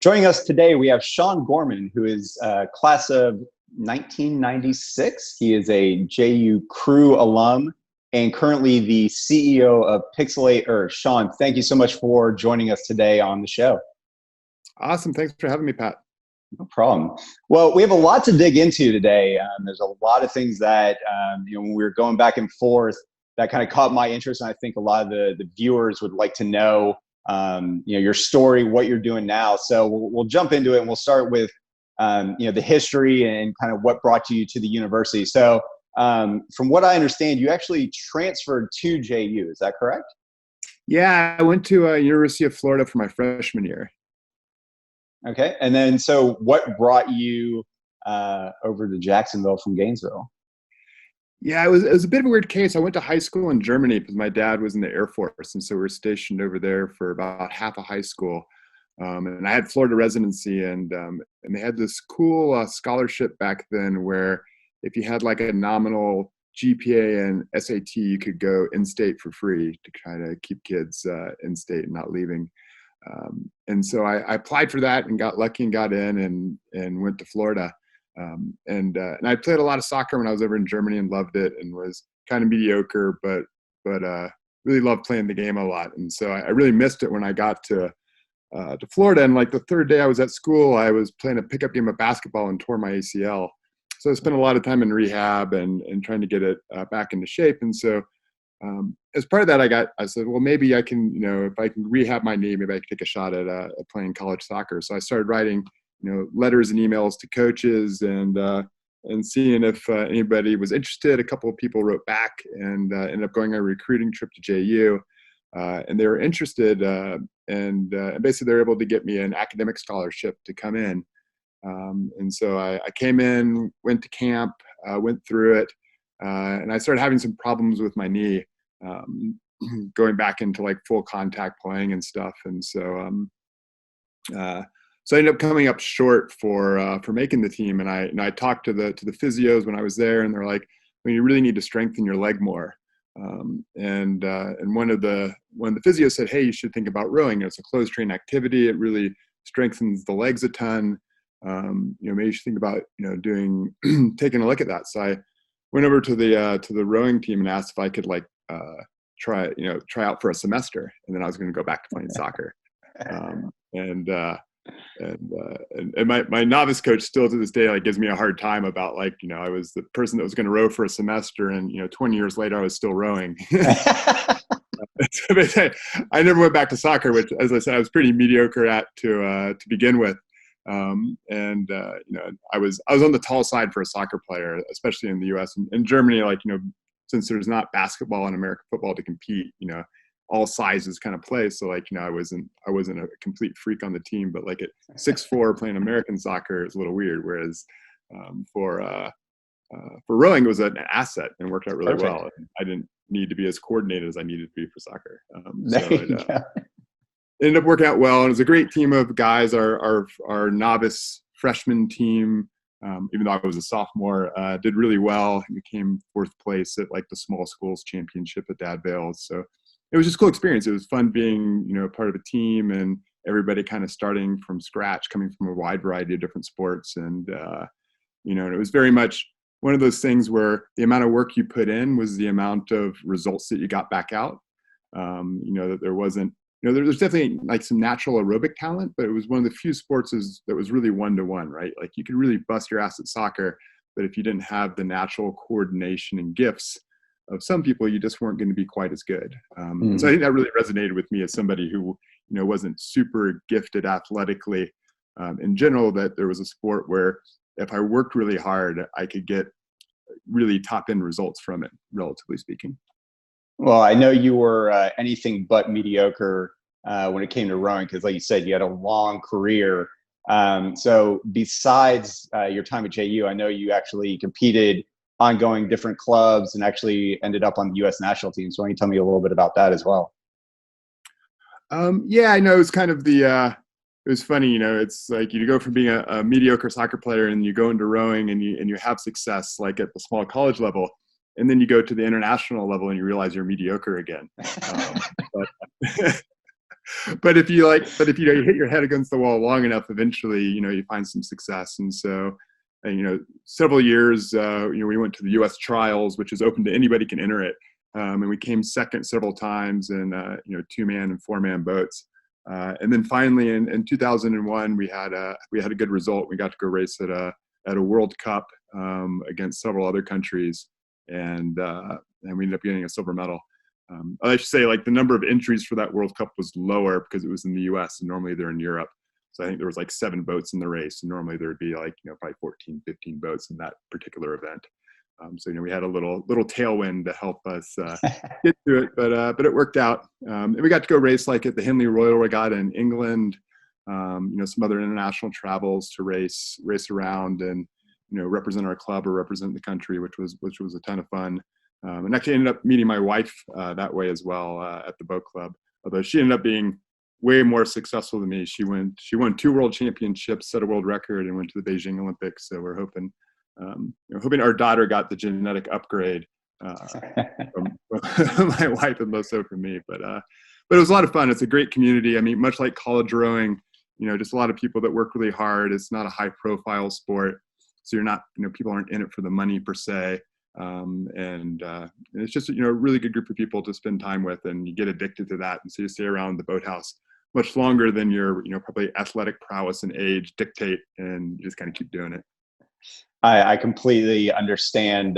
Joining us today, we have Sean Gorman, who is class of 1996. He is a JU Crew alum and currently the CEO of Pixel8.earth. Sean, thank you so much for joining us today on the show. Awesome. Thanks for having me, Pat. No problem. Well, we have a lot to dig into today. There's a lot of things that, when we were going back and forth, that kind of caught my interest. And I think a lot of the viewers would like to know, your story, what you're doing now. So we'll jump into it and we'll start with, the history and kind of what brought you to the university. So from what I understand, you actually transferred to JU. Is that correct? Yeah, I went to University of Florida for my freshman year. Okay. And then, so what brought you over to Jacksonville from Gainesville? Yeah, it was a bit of a weird case. I went to high school in Germany because my dad was in the Air Force, and so we were stationed over there for about half of high school. And I had Florida residency, and they had this cool scholarship back then where if you had like a nominal GPA and SAT, you could go in-state for free to try to keep kids in-state and not leaving. And so I applied for that and got lucky and got in and went to Florida. And I played a lot of soccer when I was over in Germany and loved it and was kind of mediocre, but really loved playing the game a lot. And so I really missed it when I got to Florida. And like the third day I was at school, I was playing a pickup game of basketball and tore my ACL. So I spent a lot of time in rehab and trying to get it back into shape. And so as part of that, I said, well, maybe I can, if I can rehab my knee, maybe I can take a shot at playing college soccer. So I started writing, letters and emails to coaches and seeing if anybody was interested. A couple of people wrote back and ended up going on a recruiting trip to JU. And they were interested and basically they were able to get me an academic scholarship to come in. And so I came in, went to camp, went through it, and I started having some problems with my knee, going back into like full contact playing and stuff. And so I ended up coming up short for making the team. And I talked to the physios when I was there, and they're like, well, you really need to strengthen your leg more. And one of the physios said, hey, you should think about rowing. It's a closed train activity. It really strengthens the legs a ton. Maybe you should think about, taking a look at that. So I went over to the rowing team and asked if I could try out for a semester. And then I was going to go back to playing soccer. And my novice coach still to this day gives me a hard time about I was the person that was going to row for a semester, and 20 years later I was still rowing. So I never went back to soccer, which, as I said, I was pretty mediocre at to begin with. I was on the tall side for a soccer player, especially in the U.S. and in Germany. Since there's not basketball and American football to compete, all sizes kind of play. So I wasn't a complete freak on the team, but at 6'4" playing American soccer is a little weird. Whereas for rowing, it was an asset and worked out really well. And I didn't need to be as coordinated as I needed to be for soccer. It ended up working out well, and it was a great team of guys. Our novice freshman team, even though I was a sophomore, did really well. He became fourth place at the small schools championship at Dad Vales. So it was just a cool experience. It was fun being, part of a team and everybody kind of starting from scratch, coming from a wide variety of different sports. And, and it was very much one of those things where the amount of work you put in was the amount of results that you got back out. That there wasn't, there's definitely some natural aerobic talent, but it was one of the few sports that was really one-to-one, right? You could really bust your ass at soccer, but if you didn't have the natural coordination and gifts of some people, you just weren't going to be quite as good. So I think that really resonated with me as somebody who, wasn't super gifted athletically in general, that there was a sport where if I worked really hard, I could get really top end results from it, relatively speaking. Well, I know you were anything but mediocre when it came to rowing, because like you said, you had a long career. So besides your time at JU, I know you actually competed ongoing different clubs and actually ended up on the U.S. national team. So why don't you tell me a little bit about that as well? Yeah, I know. It's kind of it was funny, it's you go from being a mediocre soccer player and you go into rowing and you have success at the small college level. And then you go to the international level and you realize you're mediocre again. But if you you hit your head against the wall long enough, eventually, you find some success. And so, several years, we went to the U.S. trials, which is open to anybody can enter it. And we came second several times in, 2-man and 4-man boats. And then finally in 2001, we had a good result. We got to go race at a World Cup against several other countries, and we ended up getting a silver medal. I should say, like, the number of entries for that World Cup was lower because it was in the U.S. and normally they're in Europe. So I think there was like 7 boats in the race, and normally there'd be like probably 14, 15 boats in that particular event. So we had a little tailwind to help us get to it, but it worked out. And we got to go race like at the Henley Royal Regatta in England, some other international travels to race around and represent our club or represent the country, which was a ton of fun. And actually ended up meeting my wife that way as well at the boat club. Although she ended up being way more successful than me. She won 2 world championships, set a world record, and went to the Beijing Olympics. So we're hoping our daughter got the genetic upgrade from my wife and less so from me. But it was a lot of fun. It's a great community. I mean, much like college rowing, just a lot of people that work really hard. It's not a high profile sport. So you're not, people aren't in it for the money per se. And it's just, a really good group of people to spend time with, and you get addicted to that. And so you stay around the boathouse much longer than your, probably athletic prowess and age dictate, and you just kind of keep doing it. I completely understand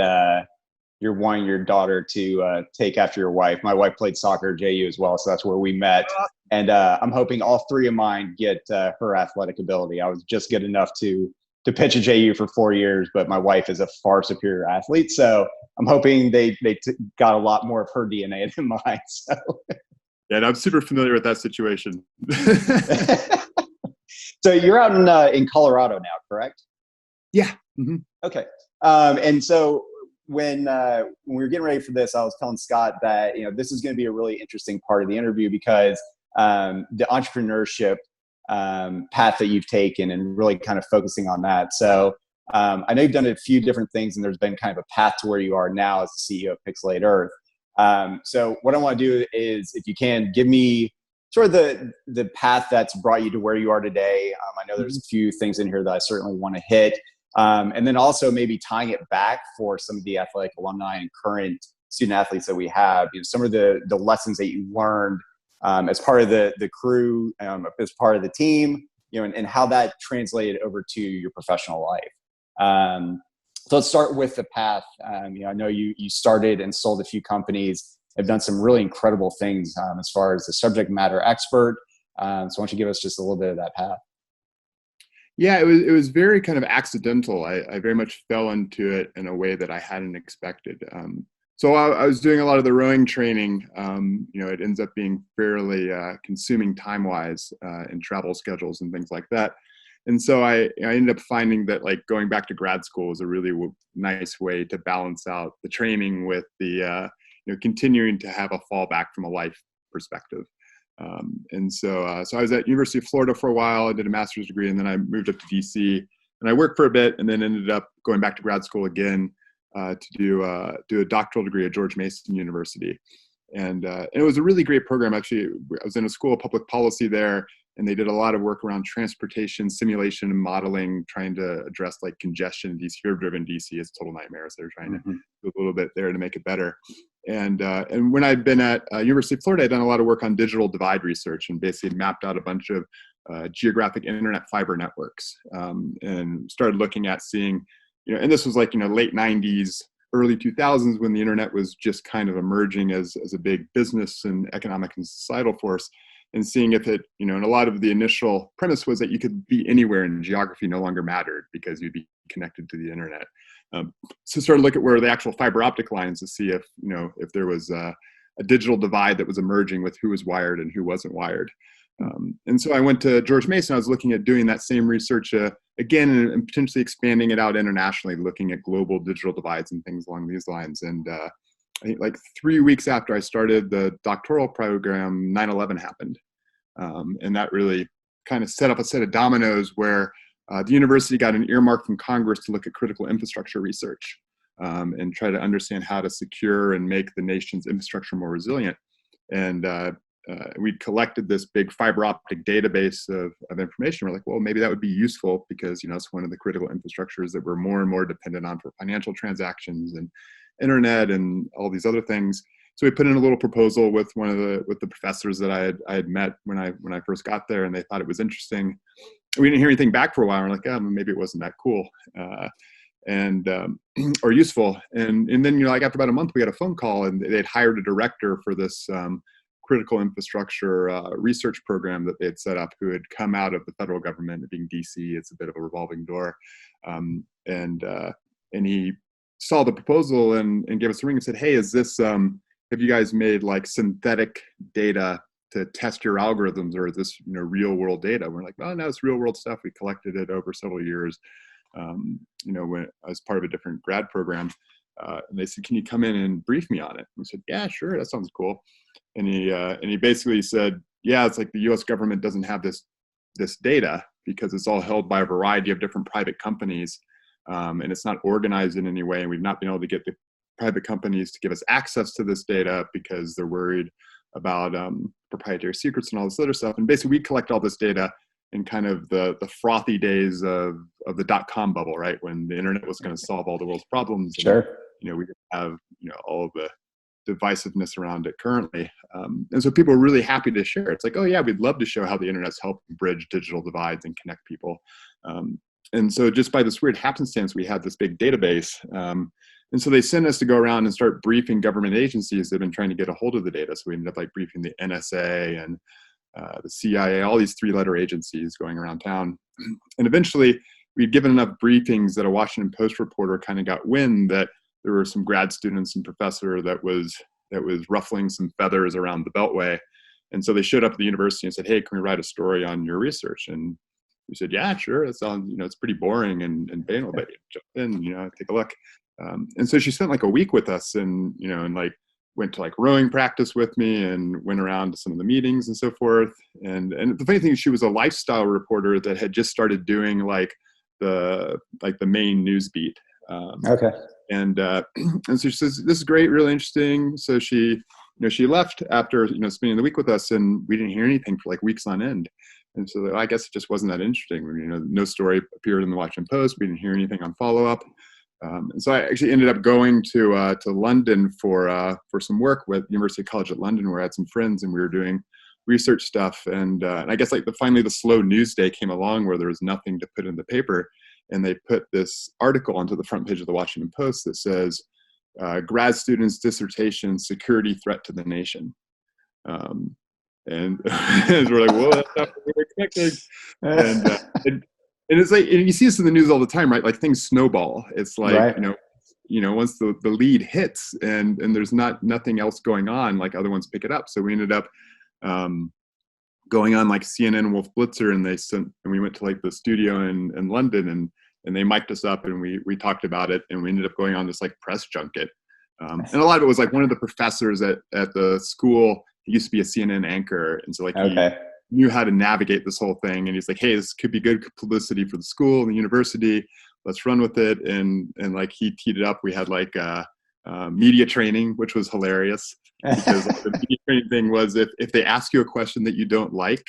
you're wanting your daughter to take after your wife. My wife played soccer at JU as well, so that's where we met. And I'm hoping all 3 of mine get her athletic ability. I was just good enough to pitch at JU for 4 years, but my wife is a far superior athlete. So I'm hoping they got a lot more of her DNA than mine. So. Yeah, and I'm super familiar with that situation. So you're out in Colorado now, correct? Yeah. Mm-hmm. Okay. And so when we were getting ready for this, I was telling Scott that, this is going to be a really interesting part of the interview because the entrepreneurship path that you've taken and really kind of focusing on that. So I know you've done a few different things, and there's been kind of a path to where you are now as the CEO of Pixel8.earth. So what I want to do is, if you can, give me sort of the path that's brought you to where you are today. I know there's a few things in here that I certainly want to hit. And then also maybe tying it back for some of the athletic alumni and current student athletes that we have, some of the lessons that you learned as part of the crew, as part of the team, and how that translated over to your professional life. So let's start with the path. I know you started and sold a few companies, have done some really incredible things as far as the subject matter expert. So why don't you give us just a little bit of that path? Yeah, it was very kind of accidental. I very much fell into it in a way that I hadn't expected. So I was doing a lot of the rowing training. It ends up being fairly consuming time-wise in travel schedules and things like that. And so I ended up finding that, like, going back to grad school was a really nice way to balance out the training with the continuing to have a fallback from a life perspective. And so I was at University of Florida for a while. I did a master's degree, and then I moved up to DC, and I worked for a bit, and then ended up going back to grad school again to do a doctoral degree at George Mason University. And it was a really great program. Actually, I was in a school of public policy there, and they did a lot of work around transportation simulation and modeling, trying to address like congestion in DC. If you've driven DC, it's a total nightmare. So they're trying to do a little bit there to make it better. And when I'd been at University of Florida, I'd done a lot of work on digital divide research, and basically mapped out a bunch of geographic internet fiber networks, and started looking at seeing, and this was like, late 90s, early 2000s, when the internet was just kind of emerging as a big business and economic and societal force, and seeing if it, and a lot of the initial premise was that you could be anywhere and geography no longer mattered because you'd be connected to the internet. So started to look at where the actual fiber optic lines to see if there was a digital divide that was emerging with who was wired and who wasn't wired. And so I went to George Mason. I was looking at doing that same research again, and potentially expanding it out internationally, looking at global digital divides and things along these lines. And I think like 3 weeks after I started the doctoral program, 9/11 happened. And that really kind of set up a set of dominoes where the university got an earmark from Congress to look at critical infrastructure research and try to understand how to secure and make the nation's infrastructure more resilient. And we'd collected this big fiber optic database of information. We're like, well, maybe that would be useful because, you know, it's one of the critical infrastructures that we're more and more dependent on for financial transactions and internet and all these other things. So we put in a little proposal with with the professors that I had met when I first got there, and they thought it was interesting. We didn't hear anything back for a while. We're like, oh, maybe it wasn't that cool. Or useful. And then, you know, like after about a month, we got a phone call, and they'd hired a director for this critical infrastructure research program that they had set up, who had come out of the federal government. Being DC, it's a bit of a revolving door. And he saw the proposal and gave us a ring and said, hey, is this, have you guys made like synthetic data to test your algorithms, or is this, you know, real world data? We're like, oh no, it's real world stuff. We collected it over several years. You know, when as part of a different grad program, and they said, can you come in and brief me on it? And we said, yeah, sure, that sounds cool. And he basically said, yeah, it's like the US government doesn't have this data because it's all held by a variety of different private companies, and it's not organized in any way, and we've not been able to get the private companies to give us access to this data because they're worried about proprietary secrets and all this other stuff. And basically we collect all this data in kind of the frothy days of the .com bubble, right? When the internet was going to solve all the world's problems. Sure. And, you know, we have, you know, all of the divisiveness around it currently. And so people are really happy to share. It's like, oh yeah, we'd love to show how the internet's helped bridge digital divides and connect people. And so just by this weird happenstance, we had this big database. And so they sent us to go around and start briefing government agencies that have been trying to get a hold of the data. So we ended up like briefing the NSA and the CIA, all these 3-letter agencies going around town. And eventually we'd given enough briefings that a Washington Post reporter kind of got wind that there were some grad students and professor that was ruffling some feathers around the Beltway. And so they showed up at the university and said, hey, can we write a story on your research? And we said, yeah, sure. It sounds, you know, it's pretty boring and banal, but jump in, you know, take a look. And so she spent like a week with us, and, you know, and like went to like rowing practice with me and went around to some of the meetings and so forth. And the funny thing is, she was a lifestyle reporter that had just started doing like the main news beat. Okay. And so she says, this is great, really interesting. So she left after, you know, spending the week with us, and we didn't hear anything for like weeks on end. And so I guess it just wasn't that interesting. You know, no story appeared in the Washington Post. We didn't hear anything on follow-up. And so I actually ended up going to London for some work with University College at London, where I had some friends and we were doing research stuff. And I guess like finally the slow news day came along where there was nothing to put in the paper. And they put this article onto the front page of the Washington Post that says, grad students' dissertation, security threat to the nation. And we're like, whoa, that's not what we were expecting. And it's like, and you see this in the news all the time, right? Like things snowball. It's like, right. you know, once the lead hits and there's nothing else going on, like other ones pick it up. So we ended up going on like CNN Wolf Blitzer, and we went to like the studio in London, and they mic'd us up, and we talked about it, and we ended up going on this like press junket. And a lot of it was like one of the professors at the school, he used to be a CNN anchor. And so like, he knew how to navigate this whole thing. And he's like, hey, this could be good publicity for the school and the university. Let's run with it. And like he teed it up. We had like media training, which was hilarious, because the media training thing was if they ask you a question that you don't like,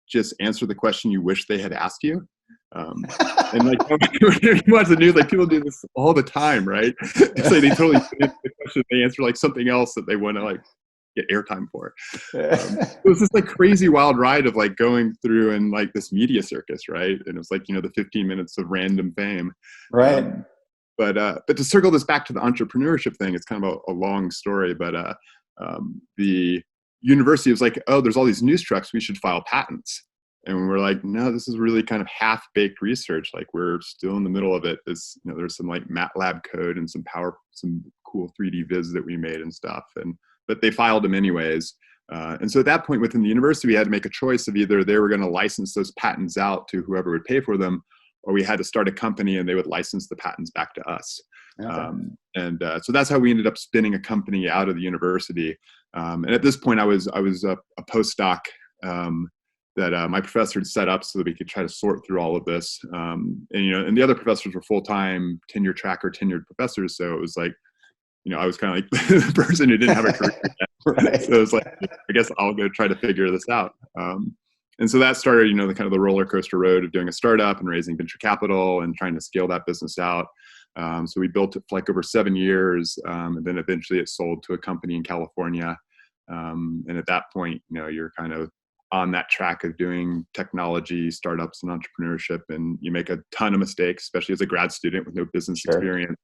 just answer the question you wish they had asked you. And like when you watch the news, like people do this all the time, right? It's like they totally finish the question, they answer like something else that they want to like get airtime for. It was this like crazy wild ride of like going through and like this media circus, right? And it was like, you know, the 15 minutes of random fame, right? But to circle this back to the entrepreneurship thing, it's kind of a long story, but the university was like, oh, there's all these news trucks, we should file patents. And we're like, no, this is really kind of half-baked research. Like we're still in the middle of it. There's, you know, there's some like MATLAB code and some cool 3D viz that we made and stuff. But they filed them anyways. And so at that point within the university, we had to make a choice of either they were going to license those patents out to whoever would pay for them, or we had to start a company and they would license the patents back to us. Okay. So that's how we ended up spinning a company out of the university. And at this point, I was a postdoc that my professor had set up so that we could try to sort through all of this. And the other professors were full-time tenure track or tenured professors. So it was like, you know, I was kind of like the person who didn't have a career yet. Right. So it's like, I guess I'll go try to figure this out. And so that started, the kind of the roller coaster road of doing a startup and raising venture capital and trying to scale that business out. So we built it for like over 7 years, and then eventually it sold to a company in California. And at that point, you're kind of on that track of doing technology, startups, and entrepreneurship, and you make a ton of mistakes, especially as a grad student with no business Sure. experience.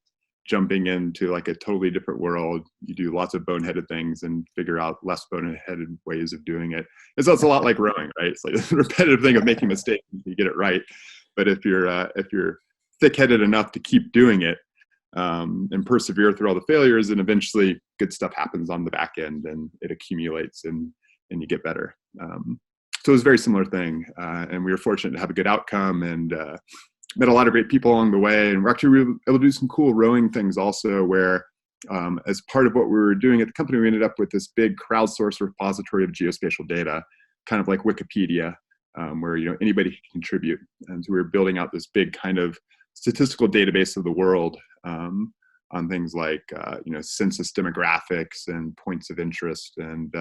Jumping into like a totally different world, you do lots of boneheaded things and figure out less boneheaded ways of doing it. And so it's a lot like rowing, right? It's like the repetitive thing of making mistakes, you get it right. But if you're thick-headed enough to keep doing it and persevere through all the failures, and eventually good stuff happens on the back end, and it accumulates, and you get better. So it was a very similar thing, and we were fortunate to have a good outcome, and met a lot of great people along the way. And we're actually able to do some cool rowing things also, where as part of what we were doing at the company, we ended up with this big crowdsourced repository of geospatial data, kind of like Wikipedia, where anybody can contribute. And so we were building out this big kind of statistical database of the world on things like census demographics and points of interest and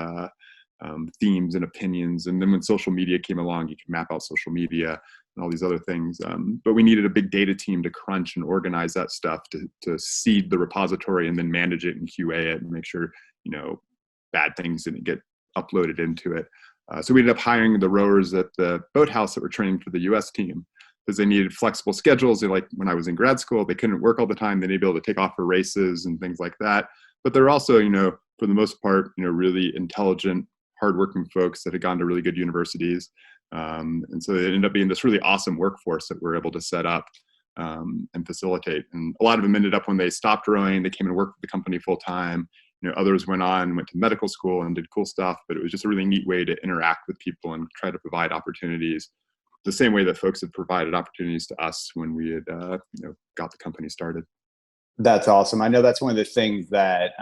themes and opinions. And then when social media came along, you can map out social media and all these other things. But we needed a big data team to crunch and organize that stuff, to seed the repository and then manage it and QA it and make sure, bad things didn't get uploaded into it. So we ended up hiring the rowers at the boathouse that were training for the US team, because they needed flexible schedules. Like when I was in grad school, they couldn't work all the time. They needed to be able to take off for races and things like that. But they're also, for the most part, really intelligent, hardworking folks that had gone to really good universities. And so it ended up being this really awesome workforce that we're able to set up and facilitate. And a lot of them ended up, when they stopped rowing, they came and worked with the company full time. Others went to medical school and did cool stuff, but it was just a really neat way to interact with people and try to provide opportunities the same way that folks had provided opportunities to us when we had got the company started. That's awesome. I know that's one of the things that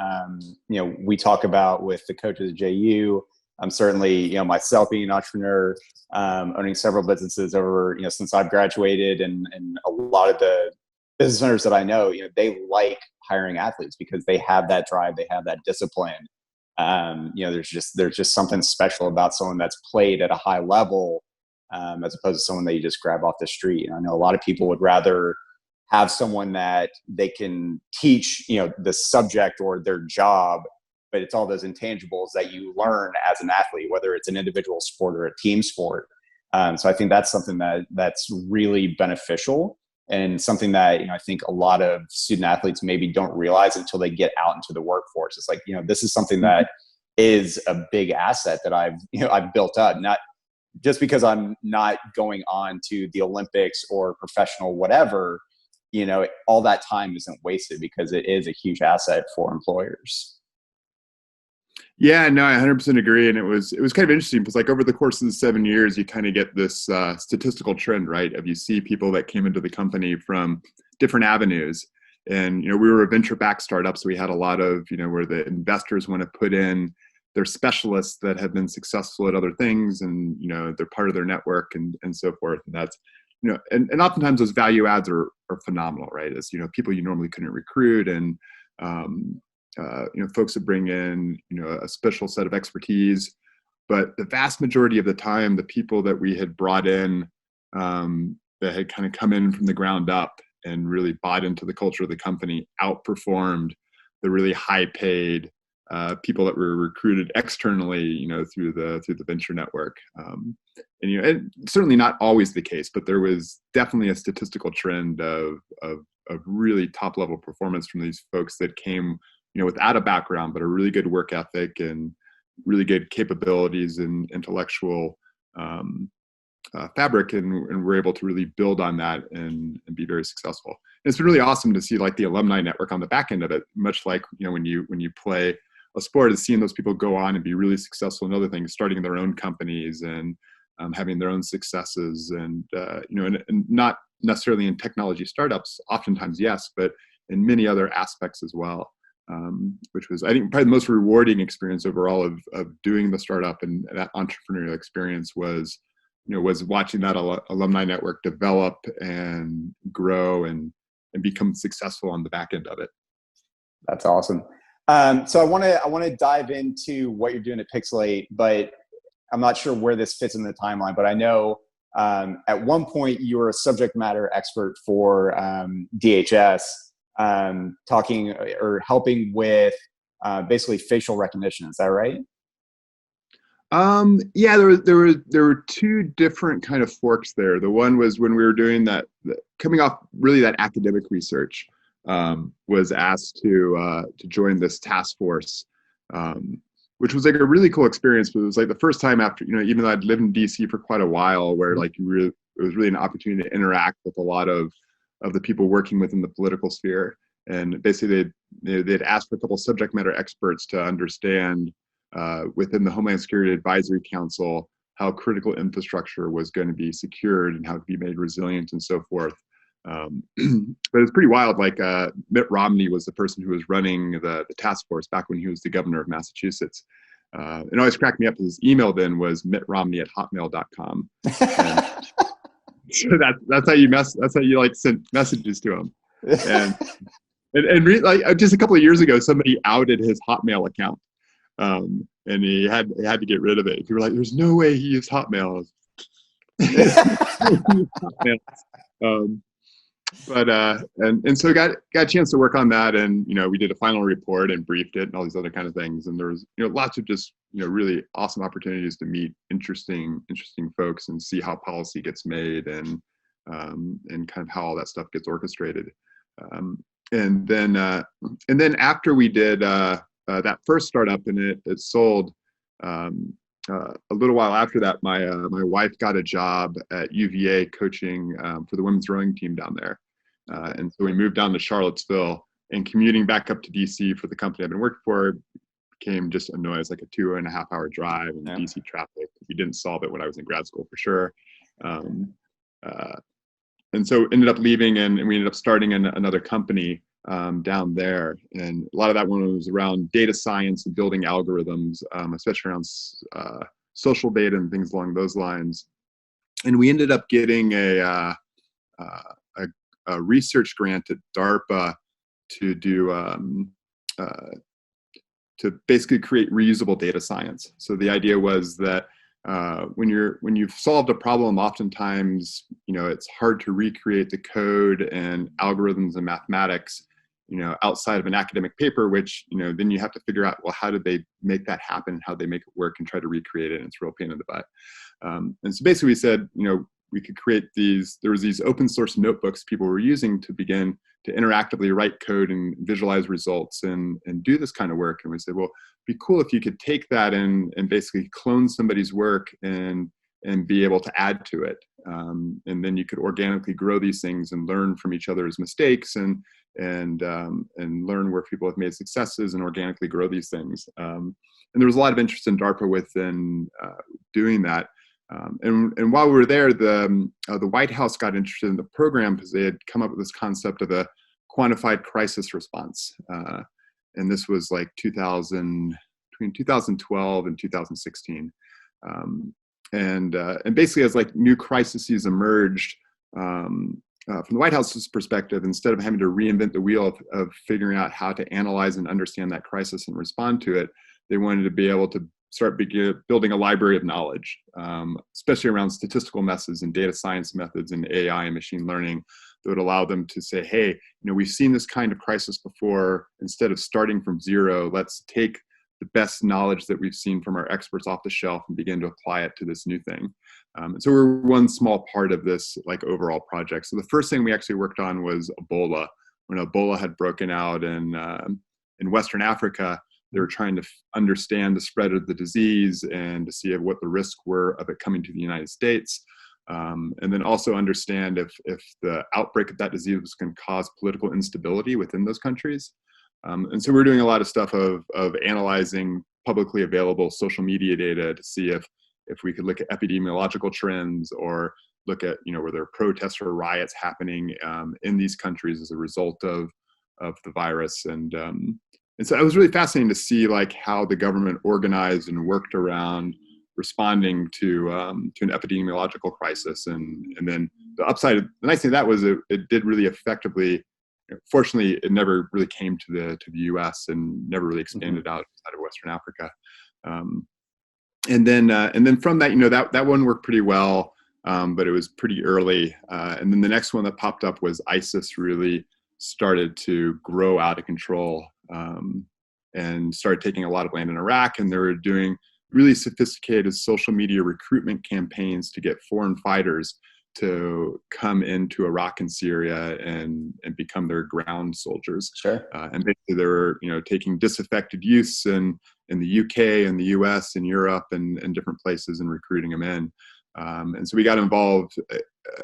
we talk about with the coaches at JU. I'm certainly, myself being an entrepreneur, owning several businesses over, since I've graduated, and a lot of the business owners that I know, they like hiring athletes because they have that drive, they have that discipline. There's just something special about someone that's played at a high level, as opposed to someone that you just grab off the street. And I know a lot of people would rather have someone that they can teach, the subject or their job, but it's all those intangibles that you learn as an athlete, whether it's an individual sport or a team sport. So I think that's something that's really beneficial, and something that, I think a lot of student athletes maybe don't realize until they get out into the workforce. It's like, this is something that is a big asset that I've built up, not just because I'm not going on to the Olympics or professional whatever, all that time isn't wasted, because it is a huge asset for employers. Yeah, no, I 100% agree. And it was kind of interesting because, like, over the course of the 7 years, you kind of get this statistical trend, right? Of you see people that came into the company from different avenues. And, we were a venture-backed startup, so we had a lot of, where the investors want to put in their specialists that have been successful at other things, and, they're part of their network and so forth. And that's, and oftentimes those value adds are phenomenal, right? As, people you normally couldn't recruit, and, folks that bring in, a special set of expertise. But the vast majority of the time, the people that we had brought in that had kind of come in from the ground up and really bought into the culture of the company outperformed the really high paid people that were recruited externally, through the venture network. And certainly not always the case, but there was definitely a statistical trend of really top level performance from these folks that came, without a background, but a really good work ethic and really good capabilities and intellectual fabric, and we're able to really build on that and be very successful. And it's been really awesome to see, like, the alumni network on the back end of it, much like, when you play a sport, is seeing those people go on and be really successful in other things, starting their own companies and having their own successes, and not necessarily in technology startups, oftentimes yes, but in many other aspects as well. Which was, I think, probably the most rewarding experience overall of doing the startup, and that entrepreneurial experience was watching that alumni network develop and grow and become successful on the back end of it. That's awesome. So I want to dive into what you're doing at Pixel8, but I'm not sure where this fits in the timeline. But I know at one point you were a subject matter expert for DHS, talking or helping with basically facial recognition. Is that right? Yeah, there were two different kind of forks there. The one was when we were doing coming off really that academic research, was asked to join this task force, which was like a really cool experience. But it was like the first time after, even though I'd lived in DC for quite a while, where like it was really an opportunity to interact with a lot of the people working within the political sphere. And basically they'd asked for a couple subject matter experts to understand within the Homeland Security Advisory Council how critical infrastructure was going to be secured and how to be made resilient and so forth. But it's pretty wild. Like Mitt Romney was the person who was running the task force back when he was the governor of Massachusetts. It always cracked me up because his email then was mittromney@hotmail.com. So that's how you like send messages to him. And just a couple of years ago, somebody outed his Hotmail account. And he had to get rid of it. People were like, "There's no way he used Hotmail." And so got a chance to work on that, and we did a final report and briefed it and all these other kind of things. And there was lots of just really awesome opportunities to meet interesting folks and see how policy gets made and kind of how all that stuff gets orchestrated. And then after we did that first startup and it sold, a little while after that, my wife got a job at UVA coaching for the women's rowing team down there. And so we moved down to Charlottesville, and commuting back up to DC for the company I've been working for became just a noise, like a 2.5-hour drive in DC traffic. We didn't solve it when I was in grad school for sure. And so ended up leaving, and we ended up starting another company down there. And a lot of that one was around data science and building algorithms, especially around social data and things along those lines. And we ended up getting a research grant at DARPA to do to basically create reusable data science. So the idea was that when you've solved a problem, oftentimes it's hard to recreate the code and algorithms and mathematics outside of an academic paper, which then you have to figure out, well, how did they make that happen? How they make it work and try to recreate it? And it's a real pain in the butt. And so basically we said, we could create there was these open source notebooks people were using to begin to interactively write code and visualize results and do this kind of work. And we said, well, it'd be cool if you could take that and basically clone somebody's work and be able to add to it. And then you could organically grow these things and learn from each other's mistakes and learn where people have made successes and organically grow these things. And there was a lot of interest in DARPA within doing that. And while we were there, the White House got interested in the program because they had come up with this concept of a quantified crisis response. And this was like between 2012 and 2016. And basically as like new crises emerged, from the White House's perspective, instead of having to reinvent the wheel of figuring out how to analyze and understand that crisis and respond to it, they wanted to be able to start building a library of knowledge, especially around statistical methods and data science methods and AI and machine learning that would allow them to say, hey, we've seen this kind of crisis before. Instead of starting from zero, let's take the best knowledge that we've seen from our experts off the shelf and begin to apply it to this new thing. And so we're one small part of this like overall project. So the first thing we actually worked on was Ebola. When Ebola had broken out in Western Africa, they were trying to understand the spread of the disease and to see what the risks were of it coming to the United States. And then also understand if the outbreak of that disease was going to cause political instability within those countries. And so we're doing a lot of stuff of analyzing publicly available social media data to see if we could look at epidemiological trends or look at, were there protests or riots happening in these countries as a result of the virus. And so it was really fascinating to see like how the government organized and worked around responding to an epidemiological crisis. And then the nice thing of that was it did really effectively fortunately, it never really came to the U.S. and never really expanded outside of Western Africa. And then from that, that one worked pretty well, but it was pretty early. And then the next one that popped up was ISIS really started to grow out of control, and started taking a lot of land in Iraq, and they were doing really sophisticated social media recruitment campaigns to get foreign fighters to come into Iraq and Syria and become their ground soldiers. Sure. And basically they were, taking disaffected youths in the UK and the US and Europe and different places and recruiting them in. And so we got involved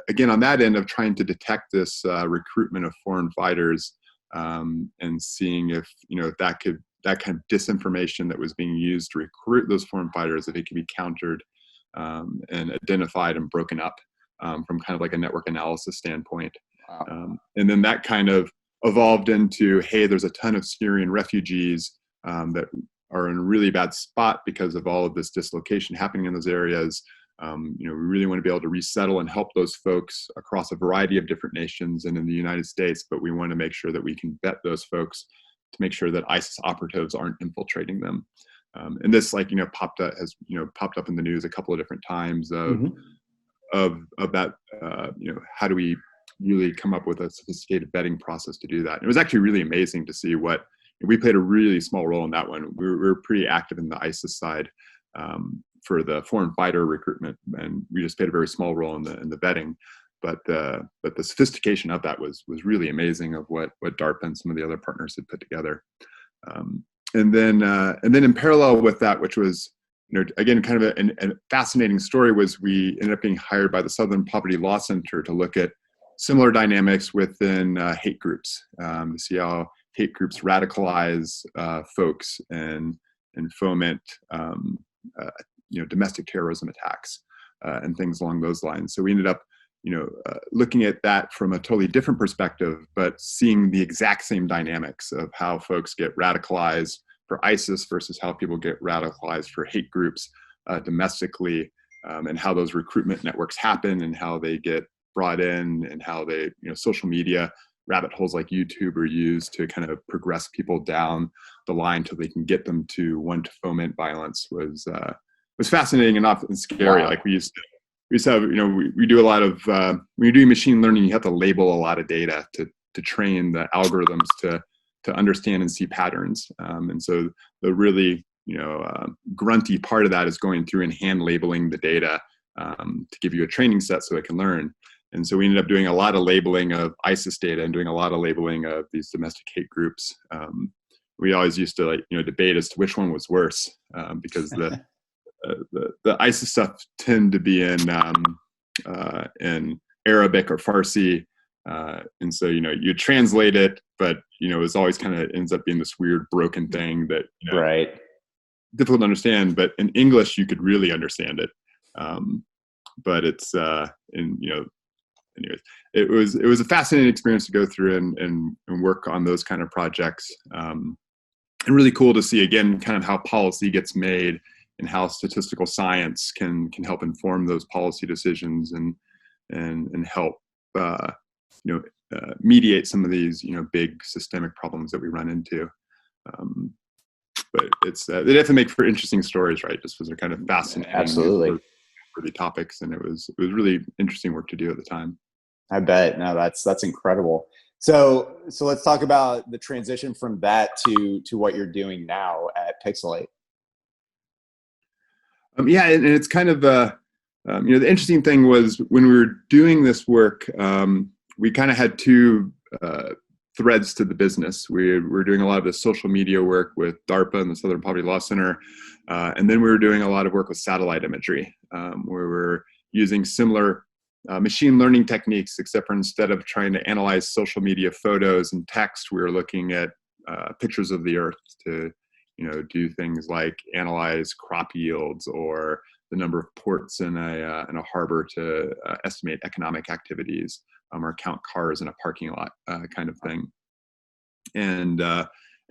again on that end of trying to detect this recruitment of foreign fighters, and seeing if, if that kind of disinformation that was being used to recruit those foreign fighters, if it could be countered and identified and broken up from kind of like a network analysis standpoint. Wow. And then that kind of evolved into, hey, there's a ton of Syrian refugees that are in a really bad spot because of all of this dislocation happening in those areas. We really want to be able to resettle and help those folks across a variety of different nations and in the United States, but we want to make sure that we can vet those folks to make sure that ISIS operatives aren't infiltrating them. And this, popped up in the news a couple of different times of that, how do we really come up with a sophisticated vetting process to do that? And it was actually really amazing to see we played a really small role in that one. We were pretty active in the ISIS side for the foreign fighter recruitment, and we just played a very small role in the vetting. But the sophistication of that was really amazing, of what DARPA and some of the other partners had put together. And then in parallel with that, which was, again, kind of a fascinating story, was we ended up being hired by the Southern Poverty Law Center to look at similar dynamics within hate groups, to see how hate groups radicalize folks and foment domestic terrorism attacks and things along those lines. So we ended up looking at that from a totally different perspective, but seeing the exact same dynamics of how folks get radicalized for ISIS versus how people get radicalized for hate groups domestically, and how those recruitment networks happen and how they get brought in, and how they, social media rabbit holes like YouTube are used to kind of progress people down the line till they can get them to want to foment violence was fascinating and often scary. Wow. Like we used to have, we do a lot of, when you're doing machine learning, you have to label a lot of data to train the algorithms to understand and see patterns. And so the really, grunty part of that is going through and hand labeling the data to give you a training set so it can learn. And so we ended up doing a lot of labeling of ISIS data and doing a lot of labeling of these domestic hate groups. We always used to debate as to which one was worse, because the ISIS stuff tend to be in Arabic or Farsi, and so you translate it, but it's always kind of ends up being this weird broken thing that right, difficult to understand. But in English, you could really understand it. But it's anyways, it was a fascinating experience to go through and work on those kind of projects, and really cool to see again kind of how policy gets made and how statistical science can help inform those policy decisions and help mediate some of these big systemic problems that we run into. But it's they have to make for interesting stories, right? Just because they're kind of fascinating, absolutely, for the topics, and it was really interesting work to do at the time. I bet. No, that's incredible. So let's talk about the transition from that to what you're doing now at Pixel8. Yeah, and it's kind of the interesting thing was when we were doing this work, we kind of had two threads to the business. We were doing a lot of the social media work with DARPA and the Southern Poverty Law Center, and then we were doing a lot of work with satellite imagery, where we're using similar machine learning techniques, except for instead of trying to analyze social media photos and text, we were looking at pictures of the Earth to do things like analyze crop yields or the number of ports in a harbor to estimate economic activities, or count cars in a parking lot, kind of thing. And a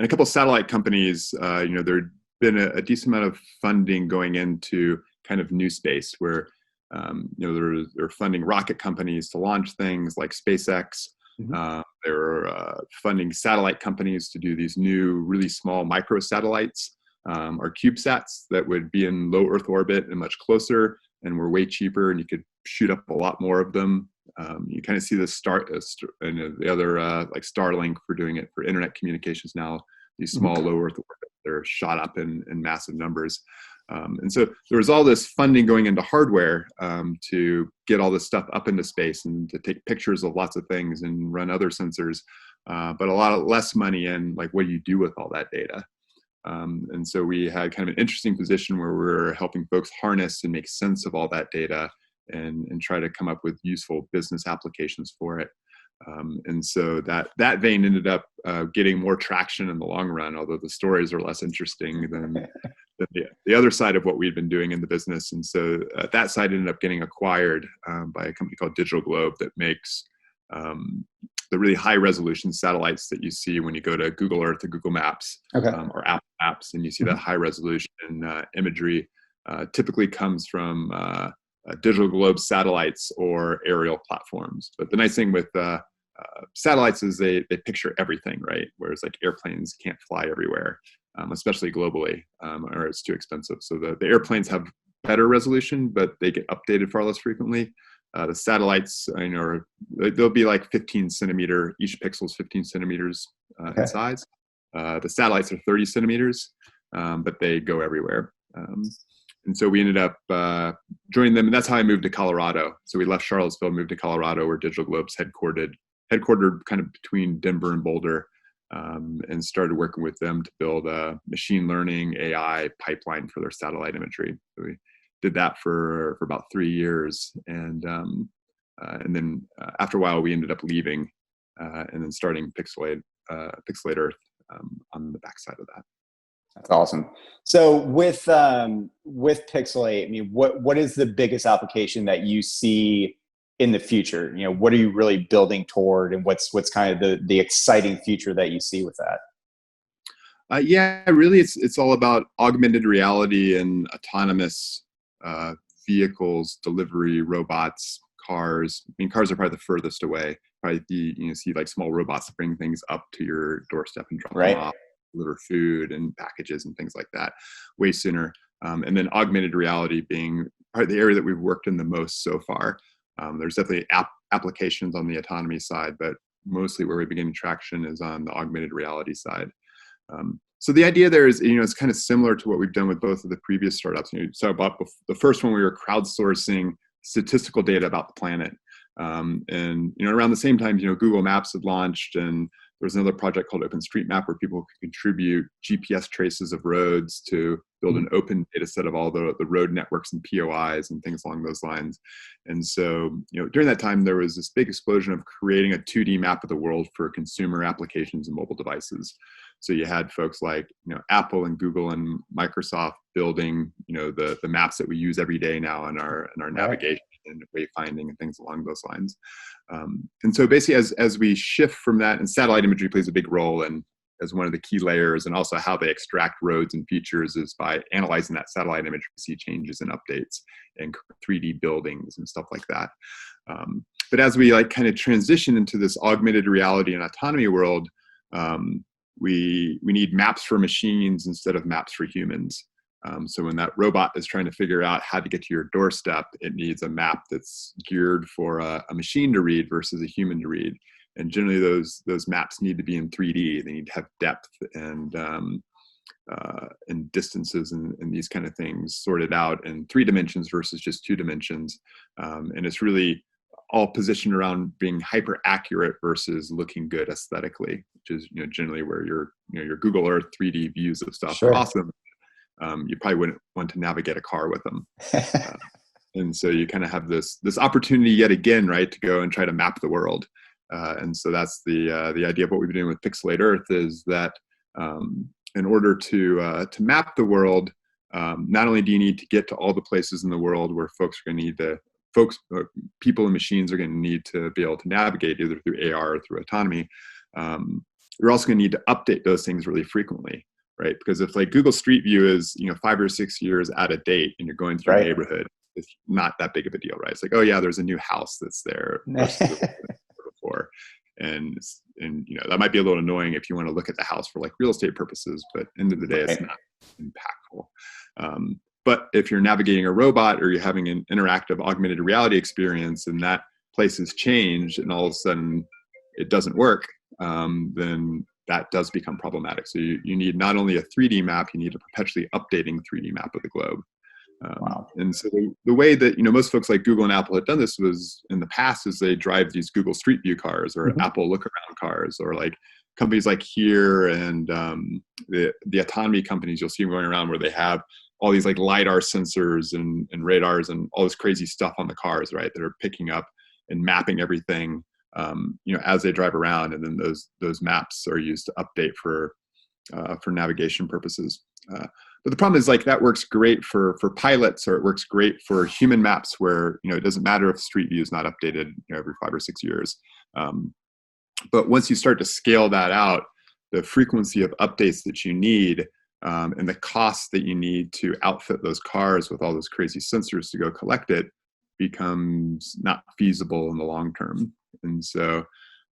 couple of satellite companies, there'd been a decent amount of funding going into kind of new space where they're funding rocket companies to launch things like SpaceX, Mhm. They were funding satellite companies to do these new, really small microsatellites or CubeSats that would be in low Earth orbit and much closer and were way cheaper, and you could shoot up a lot more of them. You kind of see and the other like Starlink for doing it for internet communications now. These small Mhm. low Earth orbit, they're shot up in massive numbers. And so there was all this funding going into hardware to get all this stuff up into space and to take pictures of lots of things and run other sensors, but a lot of less money in like what do you do with all that data. And so we had kind of an interesting position where we're helping folks harness and make sense of all that data and try to come up with useful business applications for it. And so that vein ended up getting more traction in the long run, although the stories are less interesting than the other side of what we'd been doing in the business. And so that side ended up getting acquired by a company called Digital Globe that makes the really high resolution satellites that you see when you go to Google Earth or Google Maps Okay. or Apple Maps, and you see that high resolution imagery typically comes from Digital Globe satellites or aerial platforms. But the nice thing with satellites is they picture everything, right? Whereas like airplanes can't fly everywhere, especially globally, or it's too expensive. So the airplanes have better resolution, but they get updated far less frequently. The satellites, they'll be like 15 centimeter, each pixel is 15 centimeters Okay. in size. The satellites are 30 centimeters, but they go everywhere. And so we ended up joining them, and that's how I moved to Colorado. So we left Charlottesville, moved to Colorado, where Digital Globe's headquartered kind of between Denver and Boulder, and started working with them to build a machine learning AI pipeline for their satellite imagery. So we did that for about 3 years, and then after a while we ended up leaving, and then starting Pixel8.earth on the backside of that. That's awesome. So with Pixel 8, I mean, what is the biggest application that you see in the future? You know, what are you really building toward, and what's kind of the exciting future that you see with that? Yeah, really, it's all about augmented reality and autonomous vehicles, delivery, robots, cars. I mean, cars are probably the furthest away. Probably see like small robots that bring things up to your doorstep and drop them off, deliver food and packages and things like that way sooner. And then augmented reality being probably the area that we've worked in the most so far. There's definitely applications on the autonomy side, but mostly where we're beginning traction is on the augmented reality side. So the idea there is, it's kind of similar to what we've done with both of the previous startups. So about the first one, we were crowdsourcing statistical data about the planet. And around the same time, Google Maps had launched, and there was another project called OpenStreetMap where people could contribute GPS traces of roads to build an open data set of all the road networks and POIs and things along those lines. And so, during that time, there was this big explosion of creating a 2D map of the world for consumer applications and mobile devices. So you had folks like, Apple and Google and Microsoft building, the maps that we use every day now in our navigation and wayfinding and things along those lines. And so basically, as we shift from that, and satellite imagery plays a big role in as one of the key layers, and also how they extract roads and features is by analyzing that satellite image, we see changes and updates and 3D buildings and stuff like that. But as we kind of transition into this augmented reality and autonomy world, we need maps for machines instead of maps for humans. So when that robot is trying to figure out how to get to your doorstep, it needs a map that's geared for a machine to read versus a human to read. And generally those maps need to be in 3D. They need to have depth and distances and these kind of things sorted out in 3 dimensions versus just 2 dimensions. And it's really all positioned around being hyper accurate versus looking good aesthetically, which is generally where your Google Earth 3D views of stuff are awesome. You probably wouldn't want to navigate a car with them. And so you kind of have this opportunity yet again, right, to go and try to map the world. And so that's the idea of what we've been doing with Pixel8.earth is that in order to map the world, not only do you need to get to all the places in the world where people and machines are going to need to be able to navigate either through AR or through autonomy, you're also going to need to update those things really frequently, right? Because if like Google Street View is 5 or 6 years out of date and you're going through a neighborhood, it's not that big of a deal, right? It's like, oh yeah, there's a new house that's there versus before. and that might be a little annoying if you want to look at the house for like real estate purposes, but end of the day, it's not impactful. But if you're navigating a robot or you're having an interactive augmented reality experience and that place has changed and all of a sudden it doesn't work, then that does become problematic. So you need not only a 3D map, you need a perpetually updating 3D map of the globe. Wow. And so the way that most folks like Google and Apple had done this was in the past is they drive these Google Street View cars or Apple Look Around cars, or like companies like Here and the autonomy companies you'll see going around where they have all these like LiDAR sensors and radars and all this crazy stuff on the cars, right, that are picking up and mapping everything as they drive around, and then those maps are used to update for navigation purposes. But the problem is like that works great for pilots, or it works great for human maps where it doesn't matter if Street View is not updated every 5 or 6 years. But once you start to scale that out, the frequency of updates that you need and the cost that you need to outfit those cars with all those crazy sensors to go collect it becomes not feasible in the long term. And so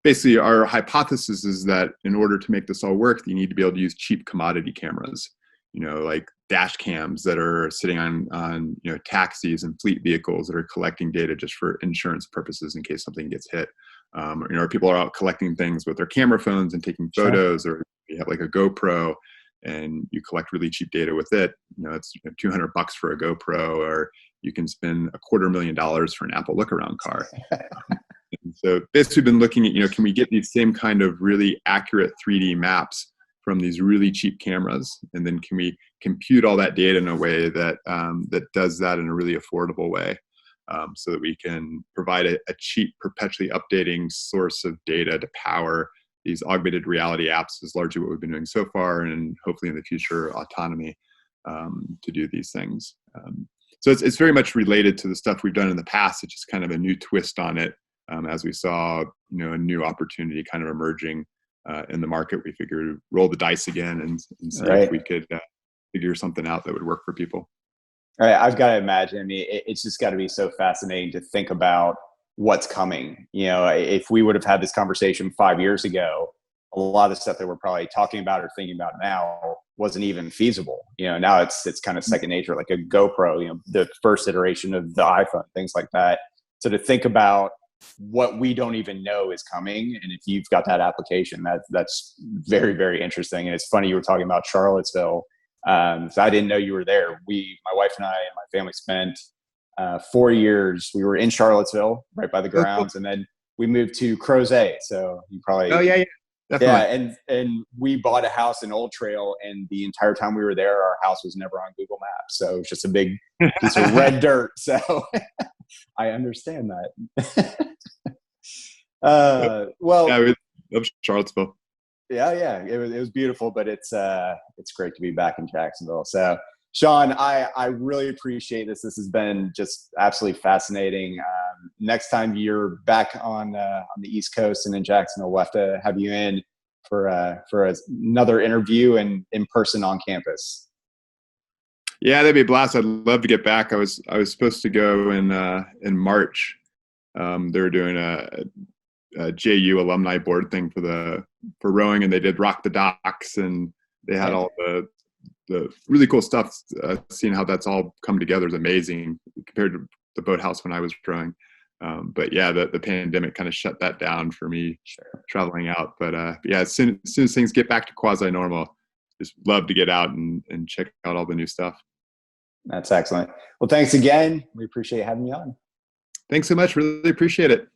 basically our hypothesis is that in order to make this all work, you need to be able to use cheap commodity cameras, like dash cams that are sitting on taxis and fleet vehicles that are collecting data just for insurance purposes in case something gets hit. Or people are out collecting things with their camera phones and taking photos, or you have like a GoPro and you collect really cheap data with it. It's $200 for a GoPro, or you can spend $250,000 for an Apple Look Around car. And so basically we've been looking at, can we get these same kind of really accurate 3D maps from these really cheap cameras? And then can we compute all that data in a way that that does that in a really affordable way, so that we can provide a cheap, perpetually updating source of data to power these augmented reality apps is largely what we've been doing so far, and hopefully in the future, autonomy to do these things. So it's very much related to the stuff we've done in the past. It's just kind of a new twist on it. As we saw, a new opportunity kind of emerging in the market, we figured roll the dice again and see if we could figure something out that would work for people. All right, I've got to imagine. I mean, it's just got to be so fascinating to think about what's coming. If we would have had this conversation 5 years ago, a lot of the stuff that we're probably talking about or thinking about now wasn't even feasible. Now it's kind of second nature, like a GoPro, the first iteration of the iPhone, things like that. So to think about what we don't even know is coming, and if you've got that application, that's very, very interesting. And it's funny you were talking about Charlottesville. So I didn't know you were there. My wife and I and my family spent 4 years. We were in Charlottesville, right by the grounds, and then we moved to Crozet. So you probably definitely. And we bought a house in Old Trail, and the entire time we were there, our house was never on Google Maps. So it was just a big piece of red dirt. So I understand that. Well, yeah, it was Charlottesville. Yeah, it was beautiful, but it's great to be back in Jacksonville. So, Sean, I really appreciate this. This has been just absolutely fascinating. Next time you're back on the East Coast and in Jacksonville, we'll have to have you in for another interview and in person on campus. Yeah, that'd be a blast. I'd love to get back. I was supposed to go in March. They were doing a JU alumni board thing for rowing, and they did Rock the Docks, and they had all the really cool stuff. Seeing how that's all come together is amazing compared to the boathouse when I was rowing. But yeah, the pandemic kind of shut that down for me traveling out. But yeah, as soon as things get back to quasi-normal, just love to get out and check out all the new stuff. That's excellent. Well, thanks again. We appreciate having you on. Thanks so much. Really appreciate it.